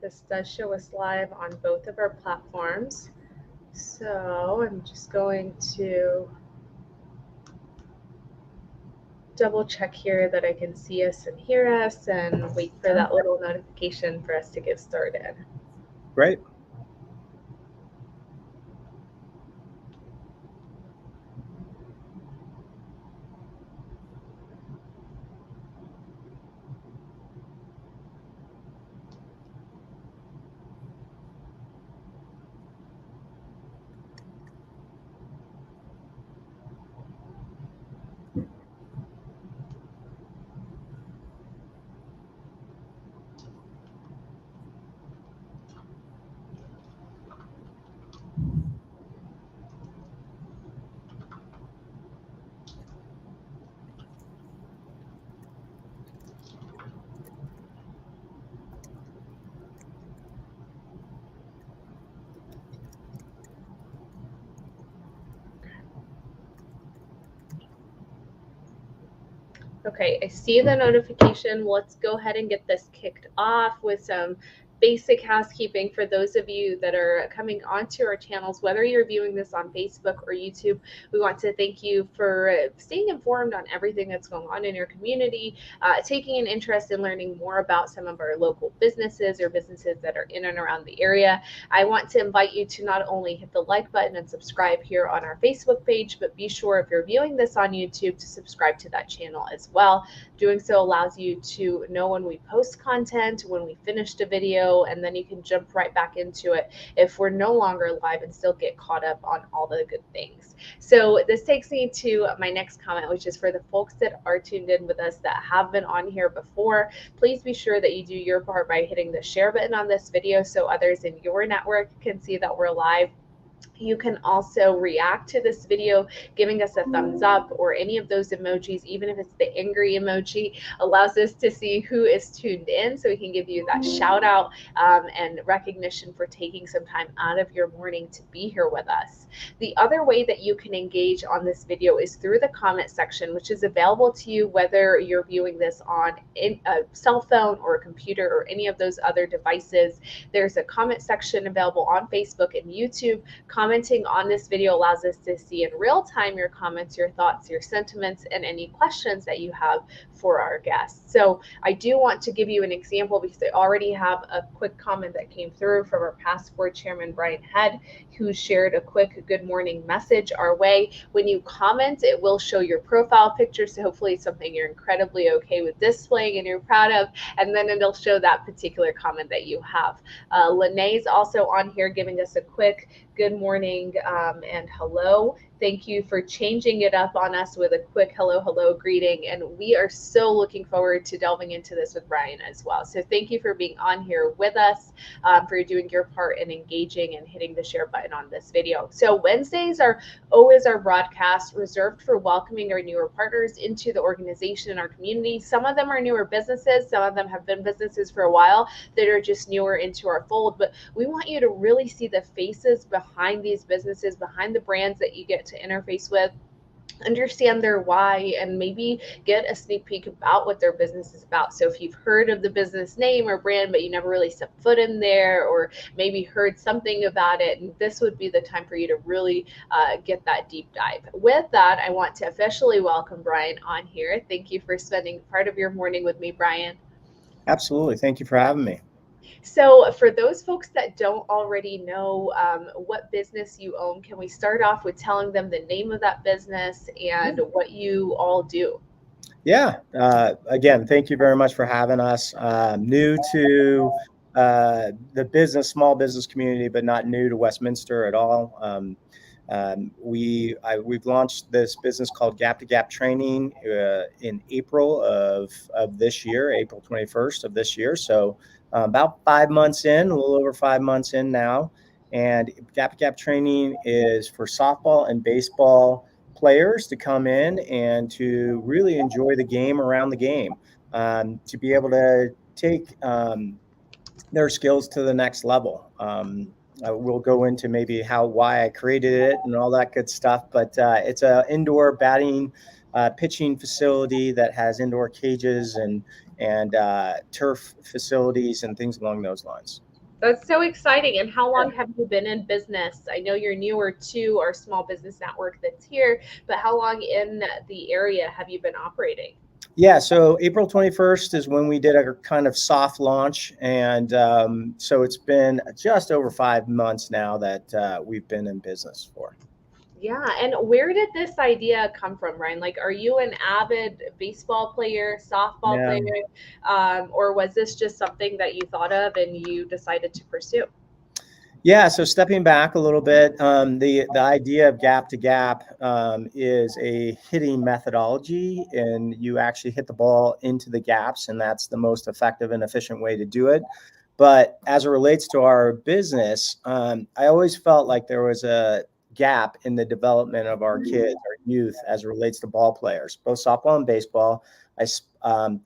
this does show us live on both of our platforms. So I'm just going to double check here that I can see us and hear us and wait for that little notification for us to get started. Great. Okay, I see the notification. Let's go ahead and get this kicked off with some basic housekeeping for those of you that are coming onto our channels, whether you're viewing this on Facebook or YouTube. We want to thank you for staying informed on everything that's going on in your community, taking an interest in learning more about some of our local businesses or businesses that are in and around the area. I want to invite you to not only hit the like button and subscribe here on our Facebook page, but be sure if you're viewing this on YouTube to subscribe to that channel as well. Doing so allows you to know when we post content, when we finished a video, and then you can jump right back into it if we're no longer live and still get caught up on all the good things. So this takes me to my next comment, which is for the folks that are tuned in with us that have been on here before. Please be sure that you do your part by hitting the share button on this video so others in your network can see that we're live. You can also react to this video, giving us a thumbs up or any of those emojis, even if it's the angry emoji, allows us to see who is tuned in so we can give you that shout out and recognition for taking some time out of your morning to be here with us. The other way that you can engage on this video is through the comment section, which is available to you whether you're viewing this on a cell phone or a computer or any of those other devices. There's a comment section available on Facebook and YouTube. Commenting on this video allows us to see in real time your comments, your thoughts, your sentiments, and any questions that you have for our guests. So I do want to give you an example because I already have a quick comment that came through from our past board chairman, Brian Head, who shared a quick good morning message our way. When you comment, it will show your profile picture. So hopefully it's something you're incredibly okay with displaying and you're proud of. And then it'll show that particular comment that you have. Lene's also on here giving us a quick good morning and hello. Thank you for changing it up on us with a quick hello greeting. And we are so looking forward to delving into this with Brian as well. So thank you for being on here with us, for doing your part in engaging and hitting the share button on this video. So Wednesdays are always our broadcast reserved for welcoming our newer partners into the organization and our community. Some of them are newer businesses. Some of them have been businesses for a while that are just newer into our fold. But we want you to really see the faces behind these businesses, behind the brands that you get to interface with, understand their why, and maybe get a sneak peek about what their business is about. So if you've heard of the business name or brand, but you never really stepped foot in there, or maybe heard something about it, this would be the time for you to really get that deep dive. With that, I want to officially welcome Brian on here. Thank you for spending part of your morning with me, Brian. Absolutely. Thank you for having me. So for those folks that don't already know what business you own, can we start off with telling them the name of that business and what you all do? Yeah. Again, thank you very much for having us. New to the small business community, but not new to Westminster at all. We've launched this business called Gap to Gap Training in April of this year, April 21st of this year. So about 5 months in, a little over 5 months in now. And Gap to Gap Training is for softball and baseball players to come in and to really enjoy the game around the game, to be able to take their skills to the next level. We'll go into maybe why I created it and all that good stuff, but it's an indoor batting, pitching facility that has indoor cages and turf facilities and things along those lines. That's so exciting. And how long have you been in business? I know you're newer to our small business network that's here, but how long in the area have you been operating? Yeah, so April 21st is when we did a kind of soft launch. And so it's been just over 5 months now that we've been in business for. Yeah, and where did this idea come from, Ryan? Like, are you an avid baseball player, softball Yeah. player, or was this just something that you thought of and you decided to pursue? Yeah, so stepping back a little bit, the idea of gap to gap is a hitting methodology, and you actually hit the ball into the gaps, and that's the most effective and efficient way to do it. But as it relates to our business, I always felt like there was a gap in the development of our kids, our youth, as it relates to ball players, both softball and baseball. I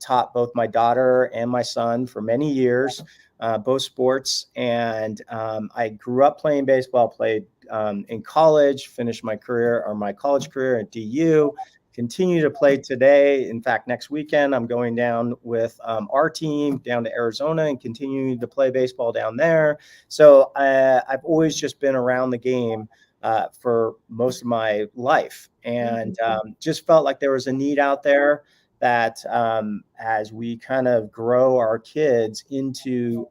taught both my daughter and my son for many years, both sports. And I grew up playing baseball, played in college, finished my career or my college career at DU, continue to play today. In fact, next weekend, I'm going down with our team down to Arizona and continuing to play baseball down there. So I've always just been around the game for most of my life, and just felt like there was a need out there that as we kind of grow our kids into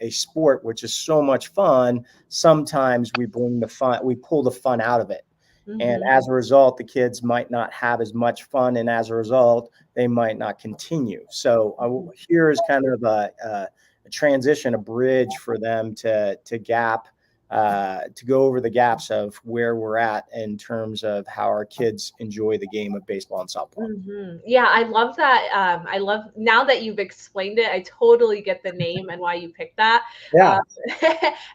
a sport, which is so much fun, sometimes we bring the fun, we pull the fun out of it. And Mm-hmm. as a result, the kids might not have as much fun. And as a result, they might not continue. So here is kind of a transition, a bridge for them to gap, to go over the gaps of where we're at in terms of how our kids enjoy the game of baseball and softball. Yeah, I love that. I love now that you've explained it, I totally get the name and why you picked that. Yeah. Um,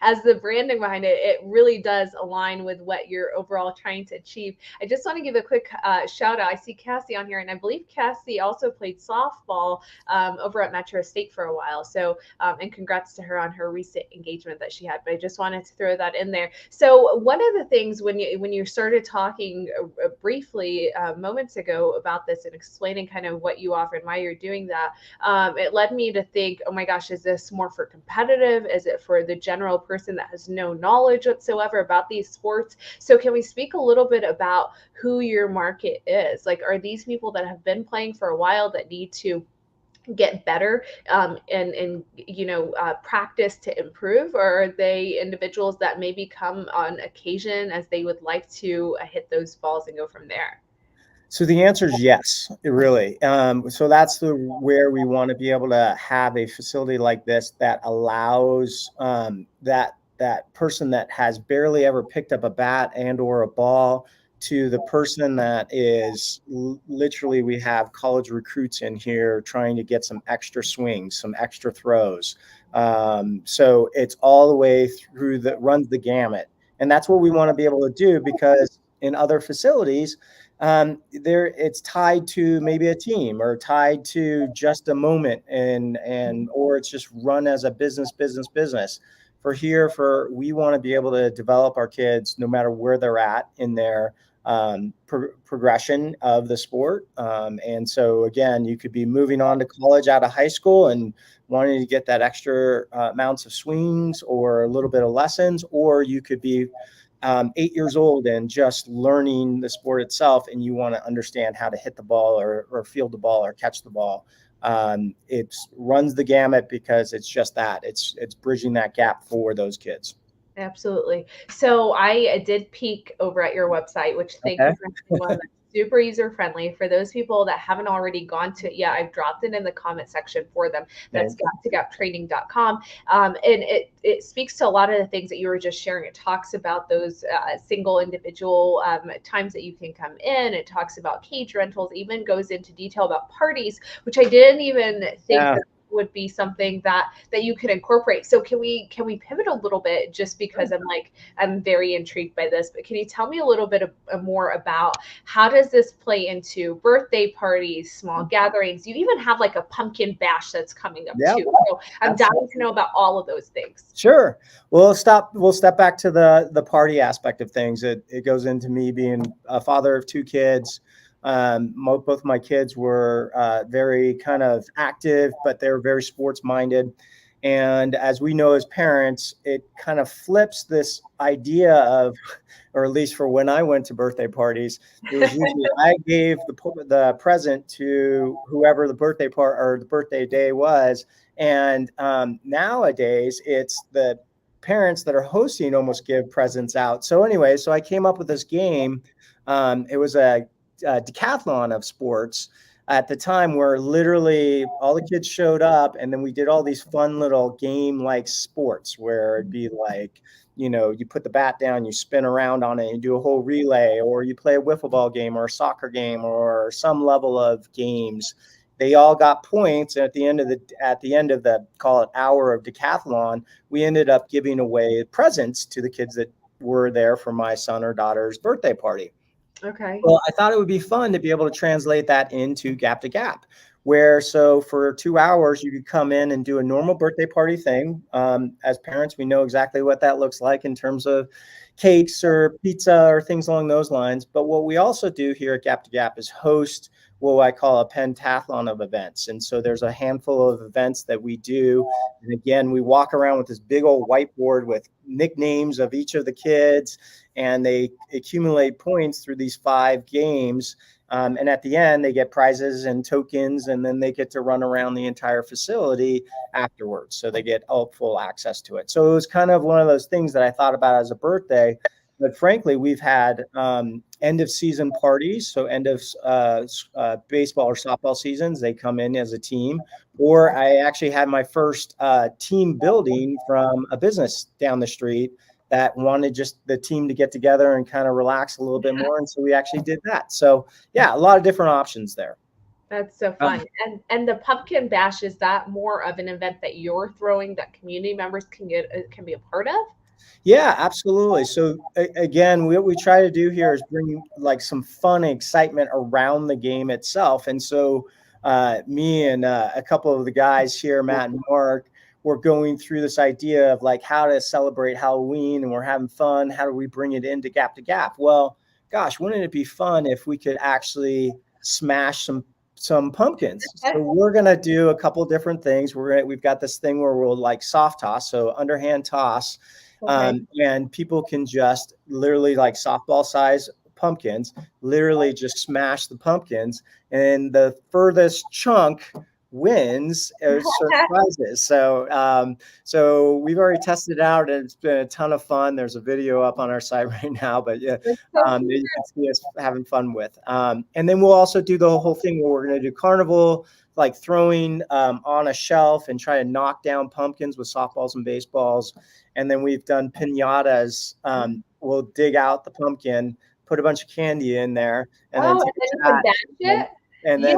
as the branding behind it, it really does align with what you're overall trying to achieve. I just want to give a quick shout out. I see Cassie on here, and I believe Cassie also played softball over at Metro State for a while. So, and congrats to her on her recent engagement that she had. But I just wanted to throw that in there. So, one of the things when you started talking briefly moments ago about this and explaining kind of what you offer and why you're doing that, it led me to think, oh my gosh, is this more for competitive? Is it for the general person that has no knowledge whatsoever about these sports? So, can we speak a little bit about who your market is? Like, are these people that have been playing for a while that need to get better and practice to improve, or are they individuals that maybe come on occasion as they would like to hit those balls and go from there? So the answer is yes, really. So that's where we want to be able to have a facility like this that allows that person that has barely ever picked up a bat and or a ball to the person that is literally, we have college recruits in here trying to get some extra swings, some extra throws. So it's all the way through that runs the gamut. And that's what we want to be able to do, because in other facilities, there it's tied to maybe a team or tied to just a moment, and or it's just run as a business. For here, for we want to be able to develop our kids no matter where they're at in their progression of the sport. And so again, you could be moving on to college out of high school and wanting to get that extra amounts of swings or a little bit of lessons, or you could be 8 years old and just learning the sport itself, and you want to understand how to hit the ball or field the ball or catch the ball. It runs the gamut, because it's just that it's bridging that gap for those kids. Absolutely. So I did peek over at your website, which thank Okay. you for having one that's super user friendly. For those people that haven't already gone to it yet, I've dropped it in the comment section for them. That's Okay. gap2gaptraining.com. And it speaks to a lot of the things that you were just sharing. It talks about those single individual times that you can come in. It talks about cage rentals, even goes into detail about parties, which I didn't even think Yeah. that would be something that you could incorporate. So can we pivot a little bit, just because I'm very intrigued by this, but can you tell me a little bit more about how does this play into birthday parties, small gatherings? You even have like a pumpkin bash that's coming up Yeah. too. So I'm dying Absolutely. to know about all of those things. Sure. We'll step back to the party aspect of things. It goes into me being a father of two kids. Both my kids were very kind of active, but they were very sports minded. And as we know as parents, it kind of flips this idea of, or at least for when I went to birthday parties, it was usually I gave the present to whoever the birthday part or the birthday day was. And nowadays, it's the parents that are hosting almost give presents out. So anyway, so I came up with this game. It was a decathlon of sports at the time where literally all the kids showed up, and then we did all these fun little game like sports where it'd be like, you put the bat down, you spin around on it and do a whole relay, or you play a wiffle ball game or a soccer game or some level of games. They all got points, and at the end of the call it hour of decathlon, we ended up giving away presents to the kids that were there for my son or daughter's birthday party. Okay. Well, I thought it would be fun to be able to translate that into Gap to Gap, where so for 2 hours you could come in and do a normal birthday party thing. As parents, we know exactly what that looks like in terms of cakes or pizza or things along those lines. But what we also do here at Gap to Gap is host what I call a pentathlon of events. And so there's a handful of events that we do. And again, we walk around with this big old whiteboard with nicknames of each of the kids, and they accumulate points through these 5 games. And at the end, they get prizes and tokens, and then they get to run around the entire facility afterwards. So they get full access to it. So it was kind of one of those things that I thought about as a birthday. But frankly, we've had end of season parties. So end of baseball or softball seasons, they come in as a team. Or I actually had my first team building from a business down the street that wanted just the team to get together and kind of relax a little bit more. And so we actually did that. So yeah, a lot of different options there. That's so fun. And the pumpkin bash, is that more of an event that you're throwing that community members can be a part of? Yeah, absolutely. So again, what we try to do here is bring like some fun and excitement around the game itself. And so me and a couple of the guys here, Matt and Mark, we're going through this idea of like how to celebrate Halloween, and we're having fun. How do we bring it into Gap to Gap? Well, gosh, wouldn't it be fun if we could actually smash some pumpkins? So we're gonna do a couple different things. We've got this thing where we'll like soft toss, so underhand toss. Okay. And people can just literally like softball size pumpkins, literally just smash the pumpkins, and the furthest chunk wins certain prizes. So we've already tested it out, and it's been a ton of fun. There's a video up on our site right now, but yeah, you can see us having fun with. And then we'll also do the whole thing where we're going to do carnival, like throwing on a shelf and try to knock down pumpkins with softballs and baseballs. And then we've done piñatas. We'll dig out the pumpkin, put a bunch of candy in there, and then take a shot. And then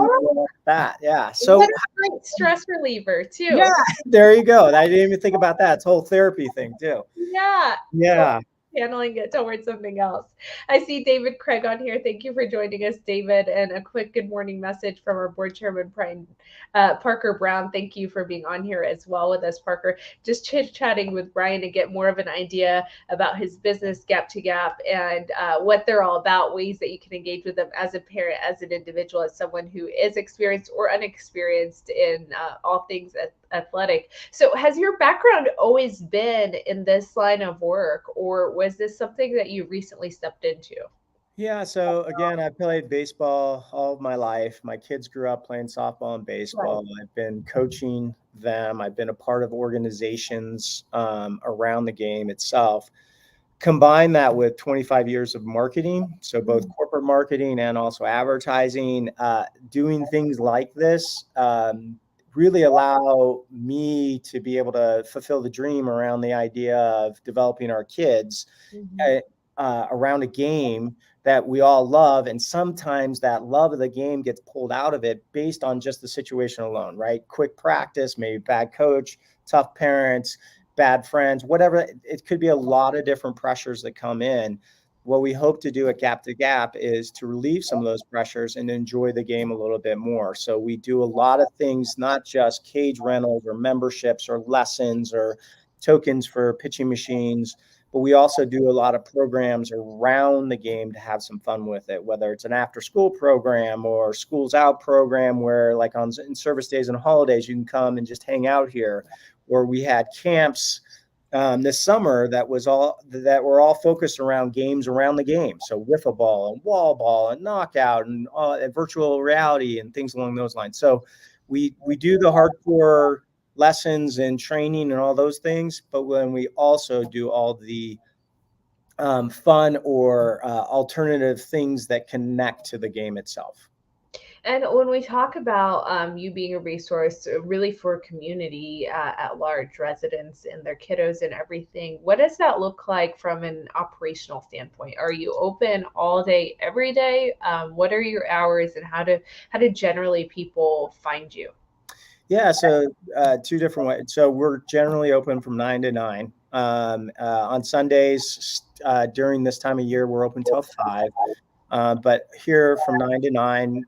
that, yeah. So what a great stress reliever too. Yeah, there you go. I didn't even think about that. It's a whole therapy thing too. Yeah. Yeah. Channeling it towards something else. I see David Craig on here. Thank you for joining us, David. And a quick good morning message from our board chairman, Parker Brown. Thank you for being on here as well with us, Parker. Just chit-chatting with Brian to get more of an idea about his business, Gap to Gap, and what they're all about, ways that you can engage with them as a parent, as an individual, as someone who is experienced or unexperienced in all things athletic. So has your background always been in this line of work, or was this something that you recently stepped into? Yeah, so again, I played baseball all of my life. My kids grew up playing softball and baseball. Right. I've been coaching them. I've been a part of organizations around the game itself. Combine that with 25 years of marketing, so both corporate marketing and also advertising, doing things like this really allow me to be able to fulfill the dream around the idea of developing our kids around a game that we all love. And sometimes that love of the game gets pulled out of it based on just the situation alone, right? Quick practice, maybe bad coach, tough parents, bad friends, whatever. It could be a lot of different pressures that come in. What we hope to do at Gap to Gap is to relieve some of those pressures and enjoy the game a little bit more. So we do a lot of things, not just cage rentals or memberships or lessons or tokens for pitching machines, but we also do a lot of programs around the game to have some fun with it, whether it's an after school program or schools out program where like in service days and holidays, you can come and just hang out here. or we had camps this summer that were all focused around games around the game. So wiffle ball and wall ball and knockout and virtual reality and things along those lines. So we do the hardcore lessons and training and all those things, but when we also do all the fun or alternative things that connect to the game itself. And when we talk about you being a resource really for community at large, residents and their kiddos and everything, what does that look like from an operational standpoint? Are you open all day, every day? What are your hours, and how do generally people find you? Yeah, so two different ways. So we're generally open from 9 to 9. On Sundays, during this time of year, we're open till 5. But here from 9 to 9.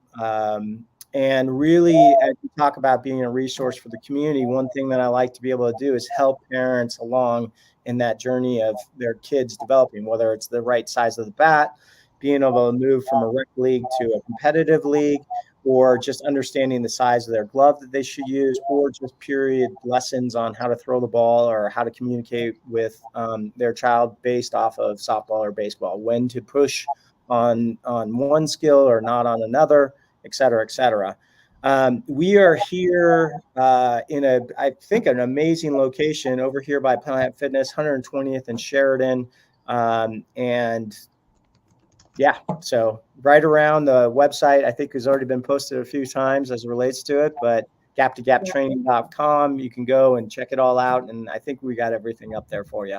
And really, as you talk about being a resource for the community, one thing that I like to be able to do is help parents along in that journey of their kids developing, whether it's the right size of the bat, being able to move from a rec league to a competitive league, or just understanding the size of their glove that they should use, or just period lessons on how to throw the ball or how to communicate with their child based off of softball or baseball, when to push on one skill or not on another, et cetera, et cetera. We are here in I think, an amazing location over here by Planet Fitness, 120th and Sheridan. And yeah, so right around the website, I think has already been posted a few times as it relates to it, but gap2gaptraining.com, you can go and check it all out. And I think we got everything up there for you.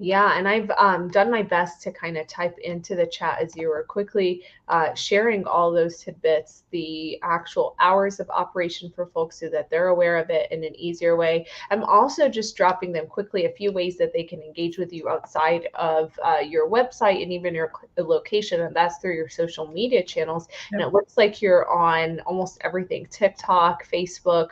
Yeah, and I've done my best to kind of type into the chat as you were quickly sharing all those tidbits, the actual hours of operation for folks so that they're aware of it in an easier way. I'm also just dropping them quickly a few ways that they can engage with you outside of your website and even your location, and that's through your social media channels. Yep. And it looks like you're on almost everything: TikTok, Facebook,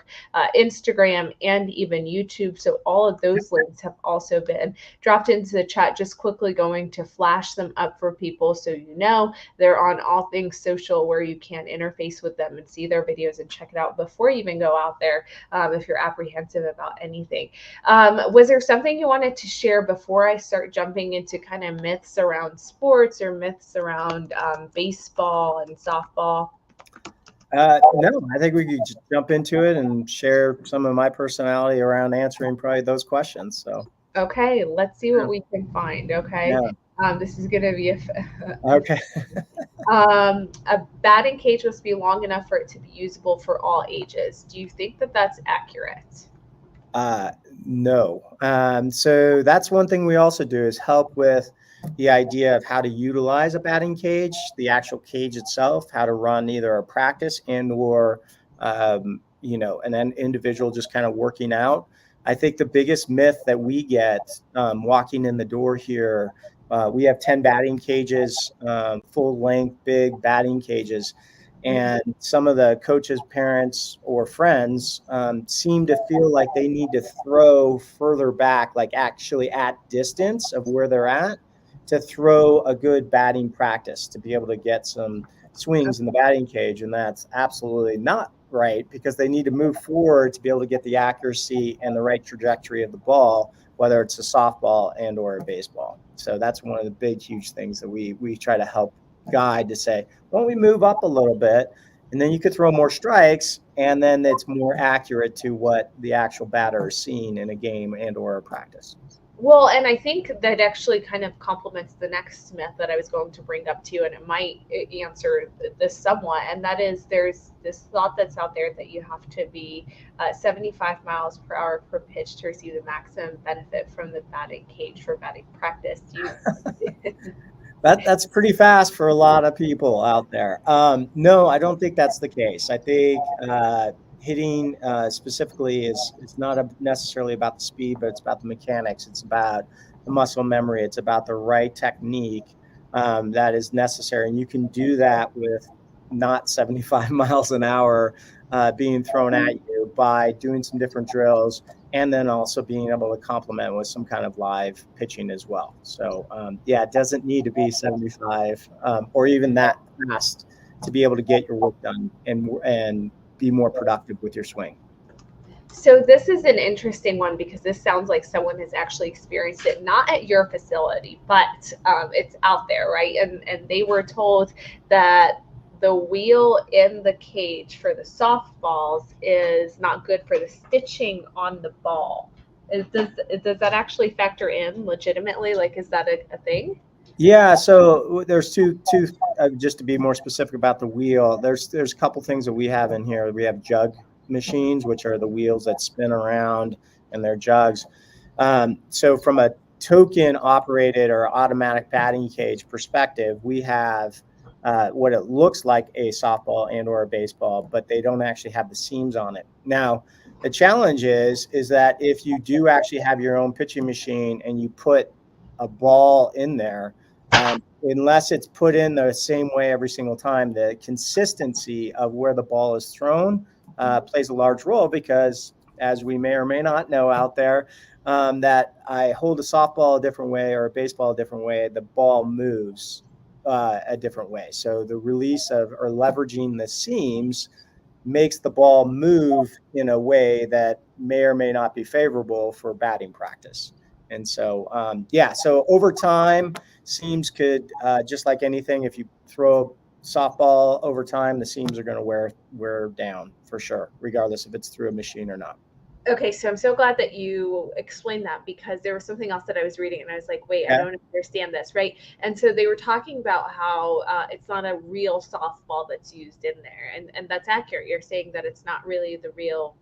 Instagram, and even YouTube. So all of those links have also been dropped into the chat. Just quickly going to flash them up for people so you know they're on all things social, where you can interface with them and see their videos and check it out before you even go out there if you're apprehensive about anything. Was there something you wanted to share before I start jumping into kind of myths around sports or myths around baseball and softball? No, I think we could just jump into it and share some of my personality around answering probably those questions. So okay, let's see what we can find. Okay. Yeah. This is going to be Okay. A batting cage must be long enough for it to be usable for all ages. Do you think that that's accurate? No. So that's one thing we also do is help with the idea of how to utilize a batting cage, the actual cage itself, how to run either a practice and or, an individual just kind of working out. I think the biggest myth that we get walking in the door here, we have 10 batting cages, full length, big batting cages. And some of the coaches, parents, or friends seem to feel like they need to throw further back, like actually at distance of where they're at, to throw a good batting practice, to be able to get some swings in the batting cage. And that's absolutely not right, because they need to move forward to be able to get the accuracy and the right trajectory of the ball, whether it's a softball and or a baseball. So that's one of the big, huge things that we try to help guide, to say, why don't we move up a little bit, and then you could throw more strikes, and then it's more accurate to what the actual batter is seeing in a game and or a practice. Well, and I think that actually kind of complements the next myth that I was going to bring up to you, and it might answer this somewhat. And that is, there's this thought that's out there that you have to be 75 miles per hour per pitch to receive the maximum benefit from the batting cage for batting practice. That's pretty fast for a lot of people out there. No, I don't think that's the case. I think hitting specifically is not necessarily about the speed, but it's about the mechanics. It's about the muscle memory. It's about the right technique that is necessary. And you can do that with not 75 miles an hour being thrown at you, by doing some different drills, and then also being able to complement with some kind of live pitching as well. So it doesn't need to be 75 or even that fast to be able to get your work done and be more productive with your swing. So this is an interesting one because this sounds like someone has actually experienced it, not at your facility, but it's out there, right? And they were told that the wheel in the cage for the softballs is not good for the stitching on the ball. Does that actually factor in legitimately? Like, is that a thing? Yeah, so there's two just to be more specific about the wheel. There's a couple things that we have in here. We have jug machines, which are the wheels that spin around, and they're jugs. So from a token operated or automatic batting cage perspective, we have what it looks like a softball and or a baseball, but they don't actually have the seams on it. Now, the challenge is that if you do actually have your own pitching machine and you put a ball in there, unless it's put in the same way every single time, the consistency of where the ball is thrown plays a large role because, as we may or may not know out there, that I hold a softball a different way or a baseball a different way, the ball moves a different way. So the release of or leveraging the seams makes the ball move in a way that may or may not be favorable for batting practice. And so, yeah, so over time, seams could, just like anything, if you throw a softball over time, the seams are going to wear down for sure, regardless if it's through a machine or not. Okay, so I'm so glad that you explained that because there was something else that I was reading and I was like, wait, I Yeah. don't understand this, right? And so they were talking about how it's not a real softball that's used in there, and that's accurate. You're saying that it's not really the real.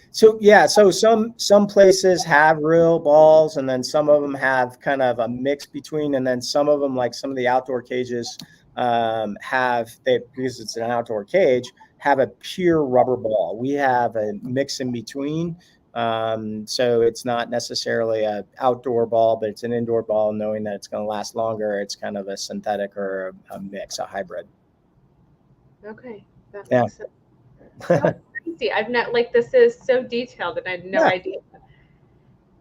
So yeah, so some places have real balls, and then some of them have kind of a mix between, and then some of them, like some of the outdoor cages, have they because it's an outdoor cage, have a pure rubber ball. We have a mix in between, so it's not necessarily a outdoor ball, but it's an indoor ball. Knowing that it's going to last longer, it's kind of a synthetic or a mix, a hybrid. Okay, that Yeah, makes sense. How crazy! I've not like this is so detailed and I had no yeah, idea.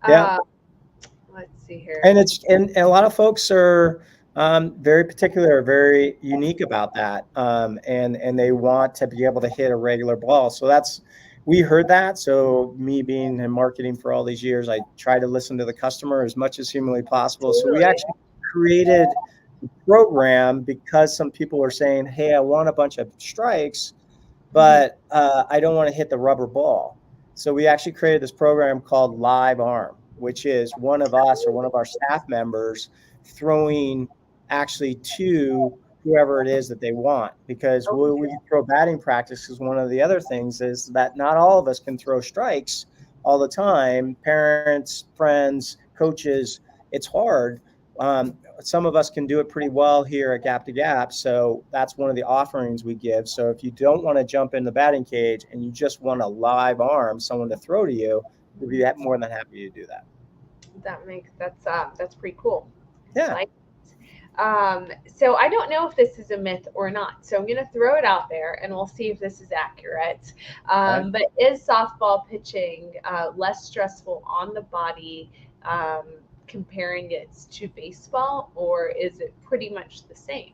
yeah. Uh, let's see here. And and a lot of folks are very particular, very unique about that, and they want to be able to hit a regular ball. So we heard that. So me being in marketing for all these years, I try to listen to the customer as much as humanly possible. So we Totally. actually created a program because some people are saying, "Hey, I want a bunch of strikes, Mhm. but I don't want to hit the rubber ball." So we actually created this program called Live Arm, which is one of us or one of our staff members throwing actually to whoever it is that they want. Because when we throw batting practice, is one of the other things is that not all of us can throw strikes all the time. Parents, friends, coaches, it's hard. Some of us can do it pretty well here at Gap to Gap. So that's one of the offerings we give. So if you don't want to jump in the batting cage and you just want a live arm, someone to throw to you, we'd be more than happy to do that. That's pretty cool. I Yeah. like. So I don't know if this is a myth or not. So I'm going to throw it out there and we'll see if this is accurate. Okay. But is softball pitching less stressful on the body comparing it to baseball, or is it pretty much the same?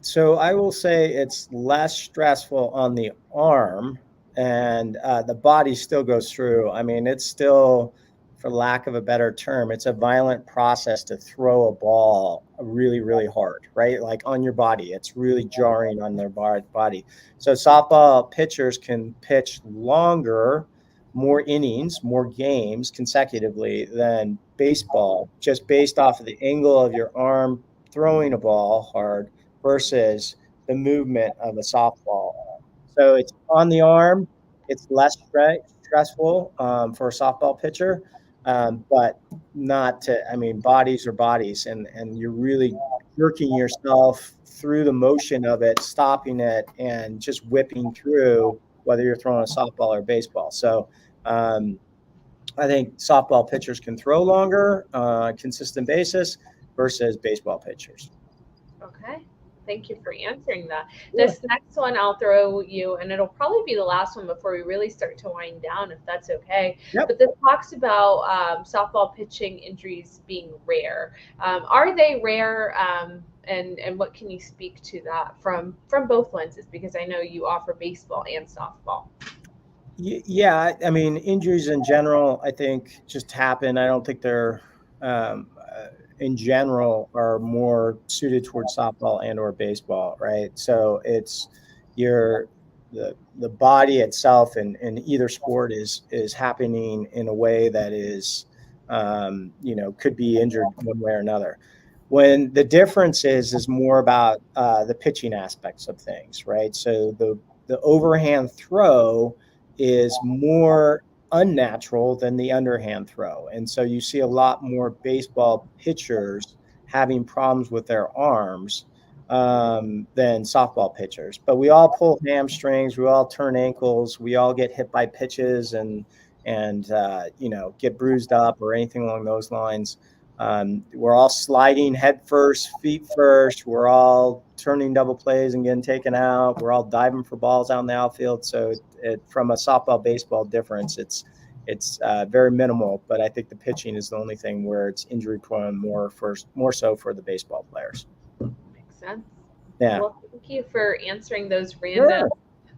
So I will say it's less stressful on the arm, and the body still goes through. I mean, it's still, for lack of a better term, it's a violent process to throw a ball really, really hard, right? Like on your body, it's really jarring on their body. So softball pitchers can pitch longer, more innings, more games consecutively than baseball, just based off of the angle of your arm throwing a ball hard versus the movement of a softball. So it's on the arm. It's less stressful for a softball pitcher, but not to. I mean, bodies are bodies, and you're really jerking yourself through the motion of it, stopping it, and just whipping through whether you're throwing a softball or baseball. So. I think softball pitchers can throw longer, consistent basis versus baseball pitchers. Okay. Thank you for answering that. Sure. This next one I'll throw you, and it'll probably be the last one before we really start to wind down, if that's okay. Yep. But this talks about softball pitching injuries being rare. Are they rare? And what can you speak to that from both lenses? Because I know you offer baseball and softball. Yeah, I mean, injuries in general, I think just happen. I don't think they're, in general, are more suited towards softball and or baseball, right? So it's your the body itself in either sport is happening in a way that is, could be injured one way or another. When the difference is more about the pitching aspects of things, right? So the overhand throw is more unnatural than the underhand throw. And so you see a lot more baseball pitchers having problems with their arms than softball pitchers. But we all pull hamstrings, we all turn ankles, we all get hit by pitches and get bruised up or anything along those lines. We're all sliding head first, feet first. We're all turning double plays and getting taken out. We're all diving for balls out in the outfield. So from a softball baseball difference, it's very minimal. But I think the pitching is the only thing where it's injury prone more so for the baseball players. Makes sense. Yeah. Well, thank you for answering those random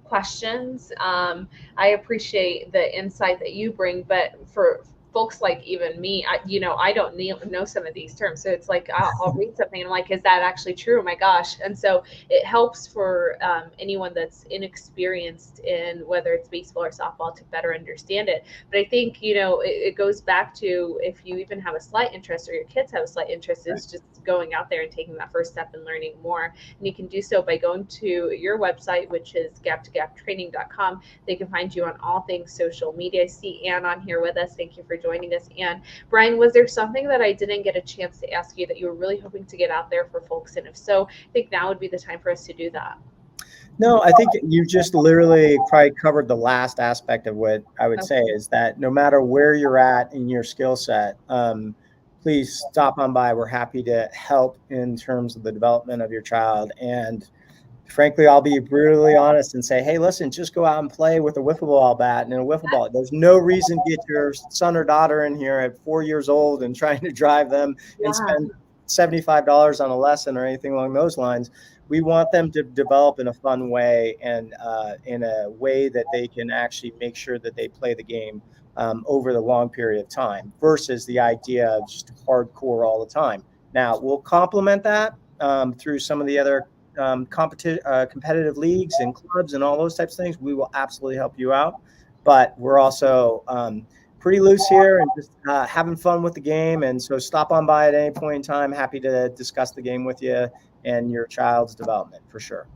questions. I appreciate the insight that you bring, but for folks like even me, I don't know some of these terms. So it's like, I'll read something and I'm like, is that actually true? Oh my gosh. And so it helps for anyone that's inexperienced in whether it's baseball or softball to better understand it. But I think, it goes back to, if you even have a slight interest or your kids have a slight interest, is just going out there and taking that first step and learning more. And you can do so by going to your website, which is gap2gaptraining.com. They can find you on all things social media. I see Ann on here with us. Thank you for joining us, Ann. Brian, was there something that I didn't get a chance to ask you that you were really hoping to get out there for folks? And if so, I think now would be the time for us to do that. No, I think you just literally probably covered the last aspect of what I would say is that no matter where you're at in your skill set, please stop on by. We're happy to help in terms of the development of your child. And frankly, I'll be brutally honest and say, hey, listen, just go out and play with a wiffle ball bat and a wiffle ball. There's no reason to get your son or daughter in here at 4 years old and trying to drive them and spend $75 on a lesson or anything along those lines. We want them to develop in a fun way and in a way that they can actually make sure that they play the game over the long period of time versus the idea of just hardcore all the time. Now, we'll complement that through some of the other competitive leagues and clubs and all those types of things. We will absolutely help you out. But we're also pretty loose here and just having fun with the game. And so stop on by at any point in time. Happy to discuss the game with you and your child's development for sure.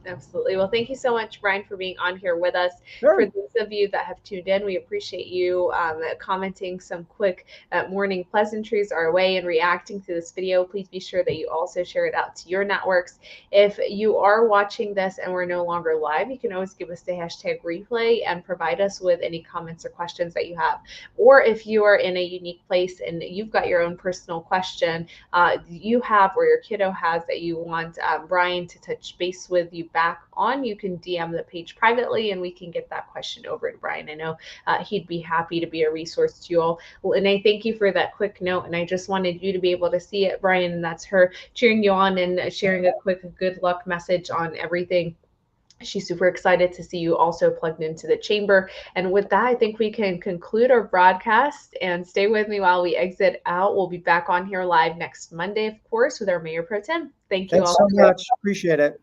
Absolutely. Well, thank you so much, Brian, for being on here with us. Sure. For those of you that have tuned in, we appreciate you commenting some quick morning pleasantries our way and reacting to this video. Please be sure that you also share it out to your networks. If you are watching this and we're no longer live, you can always give us the hashtag replay and provide us with any comments or questions that you have. Or if you are in a unique place and you've got your own personal question you have or your kiddo has that you want Brian to touch base with you back on, you can DM the page privately and we can get that question over to Brian. I know he'd be happy to be a resource to you all. And I thank you for that quick note. And I just wanted you to be able to see it, Brian. And that's her cheering you on and sharing a quick good luck message on everything. She's super excited to see you also plugged into the chamber. And with that, I think we can conclude our broadcast and stay with me while we exit out. We'll be back on here live next Monday, of course, with our Mayor Pro Tem. Thank you all. Thanks so much. Appreciate it.